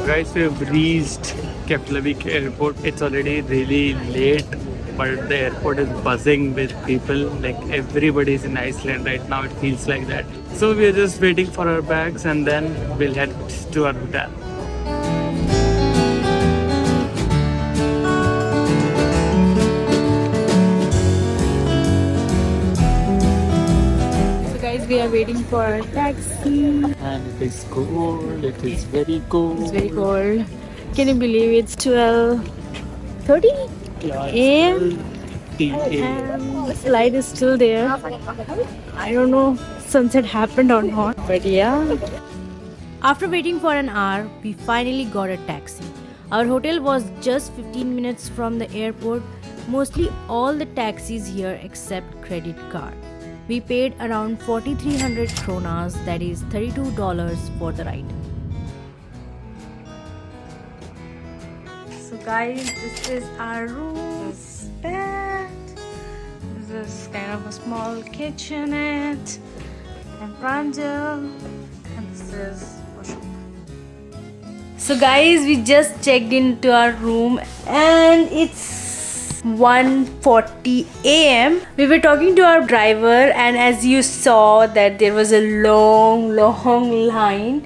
Guys, we've reached Keflavik airport. It's already really late, but the airport is buzzing with people. Like everybody's in Iceland right now, it feels like that. So we're just waiting for our bags and then we'll head to our hotel. We are waiting for a taxi. And it is cold. It is very cold. It's very cold. Can you believe it's 12:30 a.m. and the light is still there. I don't know sunset happened or not, but yeah. After waiting for an hour, we finally got a taxi. Our hotel was just 15 minutes from the airport. Mostly all the taxis here accept credit card. We paid around 4,300 kronas, that is $32 for the ride. So guys, this is our room. This bed. This is kind of a small kitchenette. And Pranjal. And this is washroom. So guys, we just checked into our room and it's 1:40 a.m. We were talking to our driver and as you saw that there was a long line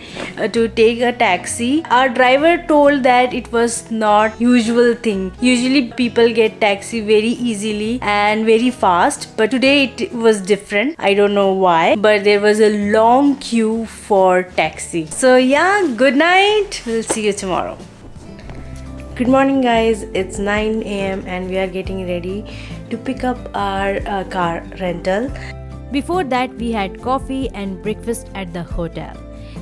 to take a taxi. Our driver told that it was not usual thing. Usually people get taxi very easily and very fast, but today it was different. I don't know why, but there was a long queue for taxi. So yeah, good night. We'll see you tomorrow. Good morning guys, it's 9 a.m. and we are getting ready to pick up our car rental. Before that we had coffee and breakfast at the hotel.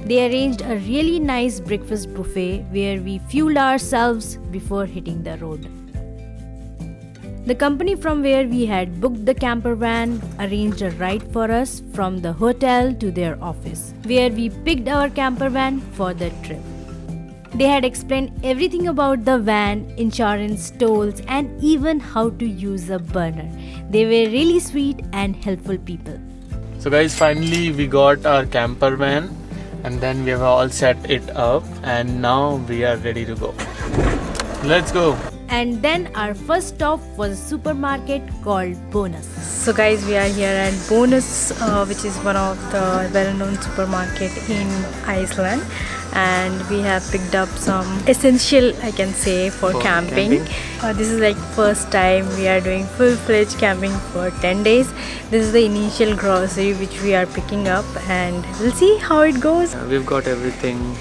They arranged a really nice breakfast buffet where we fueled ourselves before hitting the road. The company from where we had booked the camper van arranged a ride for us from the hotel to their office, where we picked our camper van for the trip. They had explained everything about the van, insurance, tolls, and even how to use a burner. They were really sweet and helpful people. So guys, finally we got our camper van and then we have all set it up and now we are ready to go. Let's go. And then our first stop was a supermarket called Bonus. So guys, we are here at Bonus, which is one of the well-known supermarket in Iceland, and we have picked up some essential, I can say, for camping. This is like first time we are doing full-fledged camping for 10 days. This is the initial grocery which we are picking up and we'll see how it goes. We've got everything.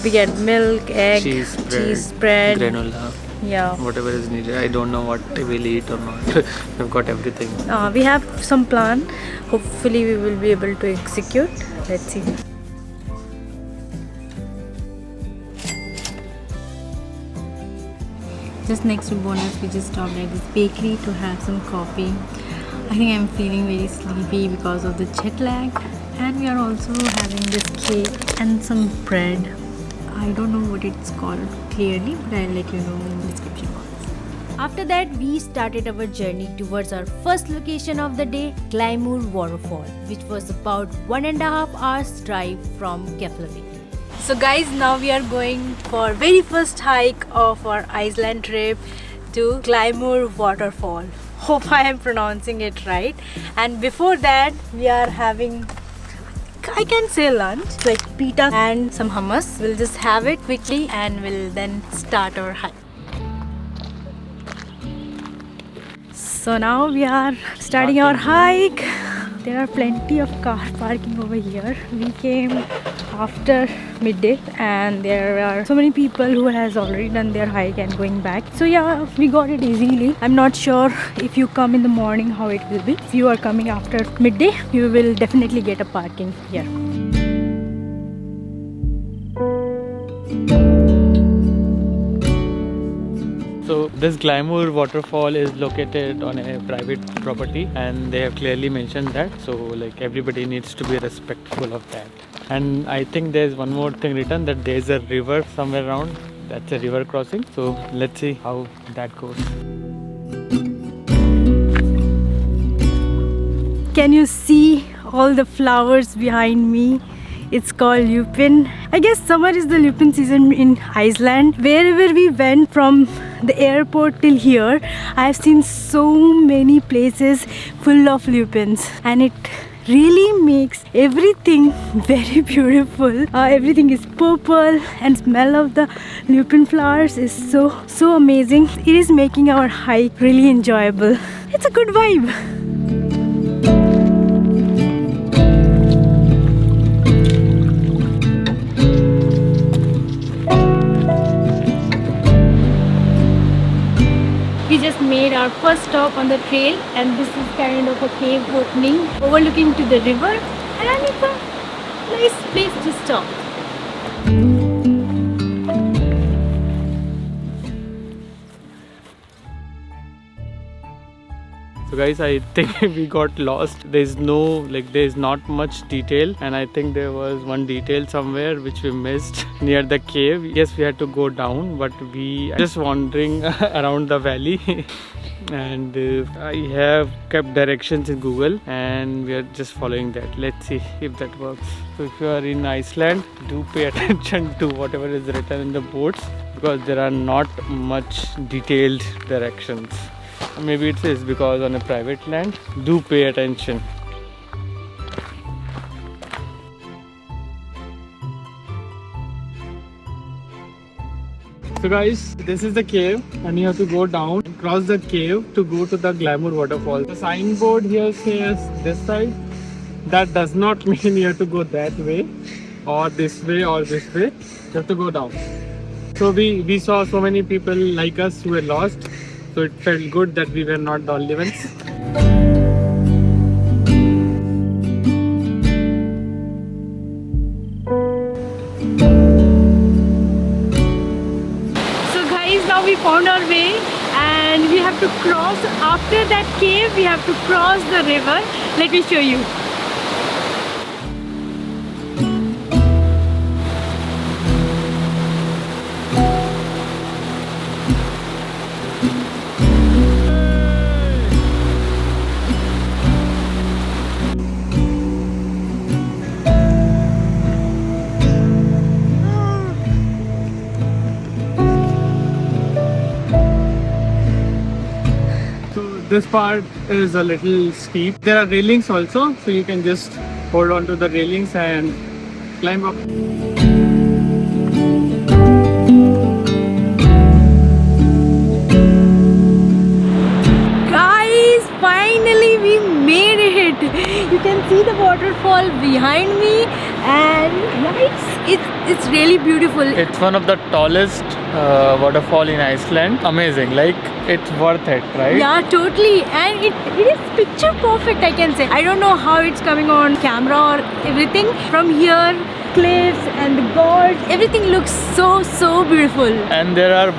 We get milk, egg, cheese bread, granola. Yeah, whatever is needed. I don't know what we'll eat or not. We've got everything. We have some plan. Hopefully we will be able to execute. Let's see. Just next to Bonus, we just stopped at this bakery to have some coffee. I think I'm feeling very sleepy because of the jet lag, and we are also having this cake and some bread. I don't know what it's called clearly, but I'll let you know in the description box. After that, we started our journey towards our first location of the day, Glymur Waterfall, which was about 1.5 hours drive from Keflavik. So guys, now we are going for very first hike of our Iceland trip to Glymur Waterfall. Hope I am pronouncing it right. And before that, we are having, I can say, lunch, like pita and some hummus. We'll just have it quickly and we'll then start our hike. So now we are starting our hike. there are plenty of car parking over here. We came after midday and there are so many people who has already done their hike and going back. So yeah, we got it easily. I'm not sure if you come in the morning how it will be. If you are coming after midday, you will definitely get a parking here. So this Glymur waterfall is located on a private property and they have clearly mentioned that. So like everybody needs to be respectful of that. And I think there's one more thing written that there's a river somewhere around. That's a river crossing. So let's see how that goes. Can you see all the flowers behind me? It's called lupin. I guess summer is the lupin season in Iceland. Wherever we went from the airport till here, I have seen so many places full of lupins, and it really makes everything very beautiful. Everything is purple and smell of the lupin flowers is so amazing. It is making our hike really enjoyable. It's a good vibe. We just made our first stop on the trail, and this is kind of a cave opening overlooking to the river, and it's a nice place to stop. So guys, I think we got lost. There's not much detail, and I think there was one detail somewhere which we missed near the cave. Yes, we had to go down, but we are just wandering around the valley. And I have kept directions in Google and we are just following that. Let's see if that works. So if you are in Iceland, do pay attention to whatever is written in the boards, because there are not much detailed directions. Maybe it is because on a private land. Do pay attention. So guys, this is the cave and you have to go down, cross the cave to go to the Glymur Waterfall. The signboard here says this side. That does not mean you have to go that way or this way or this way. You have to go down. So we saw so many people like us who were lost. So it felt good that we were not the only ones. Now we found our way and we have to cross. After that cave we have to cross the river. Let me show you. This part is a little steep. There are railings also, so you can just hold on to the railings and climb up. Guys, finally we made it. You can see the waterfall behind me, and it's really beautiful. It's one of the tallest waterfall in Iceland. Amazing, like it's worth it, right? Yeah, totally. And it is picture perfect, I can say. I don't know how it's coming on camera or everything. From here, cliffs and the gods, everything looks so beautiful. And there are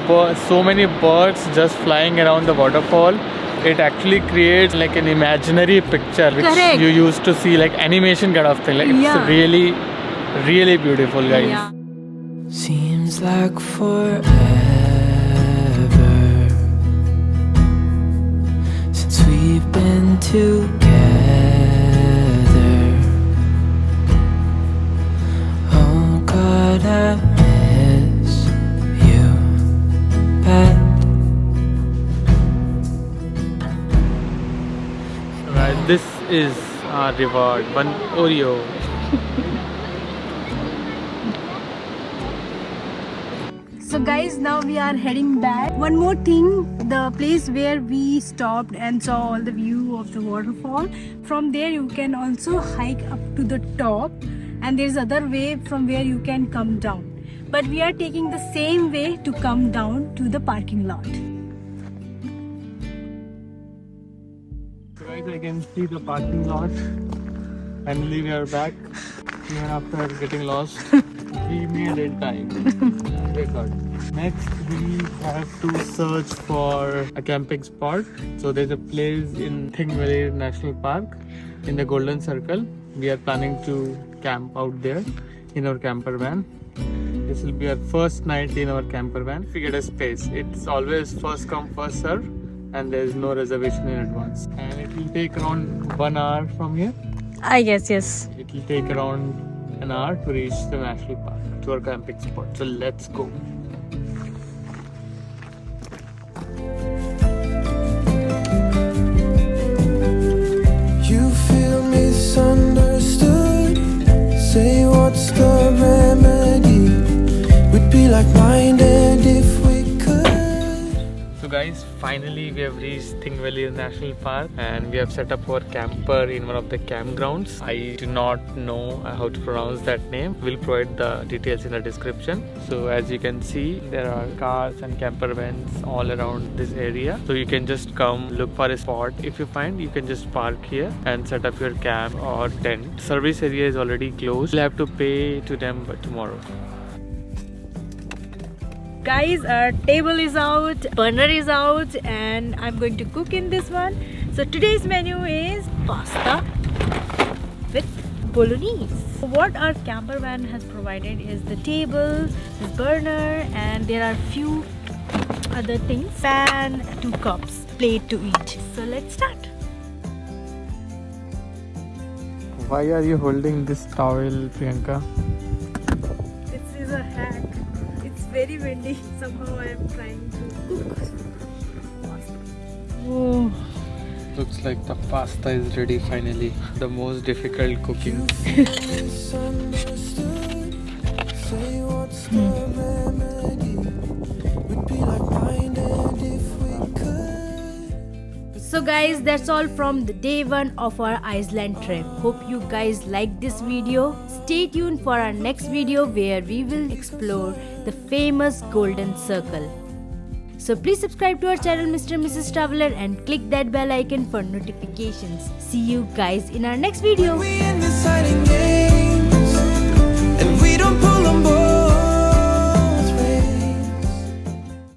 so many birds just flying around the waterfall. It actually creates like an imaginary picture which Correct. You used to see, like animation kind of thing. Like it's really beautiful, guys. Yeah. Seems like forever since we've been together. Oh God, I miss you bad. Right, this is our reward. One Oreo. So guys, now we are heading back. One more thing, the place where we stopped and saw all the view of the waterfall, from there you can also hike up to the top, and there's other way from where you can come down. But we are taking the same way to come down to the parking lot. So guys, I can see the parking lot. Finally we are back. Even after getting lost, we made it time. Record. Next we have to search for a camping spot. So there's a place in Thingvellir National Park in the Golden Circle. We are planning to camp out there in our camper van. This will be our first night in our camper van. If we get a space, it's always first come first serve, and there is no reservation in advance. And it will take around 1 hour from here. I guess, yes. It will take around an hour to reach the national park, to our camping spot. So let's go. You feel misunderstood. Say what's the remedy? We'd be like-minded if we could. So guys, finally we have reached Thingvellir National Park and we have set up our camper in one of the campgrounds. I do not know how to pronounce that name. We'll provide the details in the description. So as you can see, there are cars and camper vans all around this area. So you can just come look for a spot. If you find, you can just park here and set up your camp or tent. Service area is already closed. You'll have to pay to them tomorrow. Guys, our table is out, burner is out, and I'm going to cook in this one. So today's menu is pasta with bolognese. What our camper van has provided is the table, this burner, and there are few other things. Pan, 2 cups, plate to eat. So let's start. Why are you holding this towel, Priyanka? This is a hack. It's very windy. Somehow I am trying to cook pasta. Oh, looks like the pasta is ready finally. The most difficult cooking. So guys, that's all from the day 1 of our Iceland trip. Hope you guys liked this video. Stay tuned for our next video where we will explore the famous Golden Circle. So please subscribe to our channel Mr. and Mrs. Traveler and click that bell icon for notifications. See you guys in our next video. We in the exciting games, and we don't pull on board.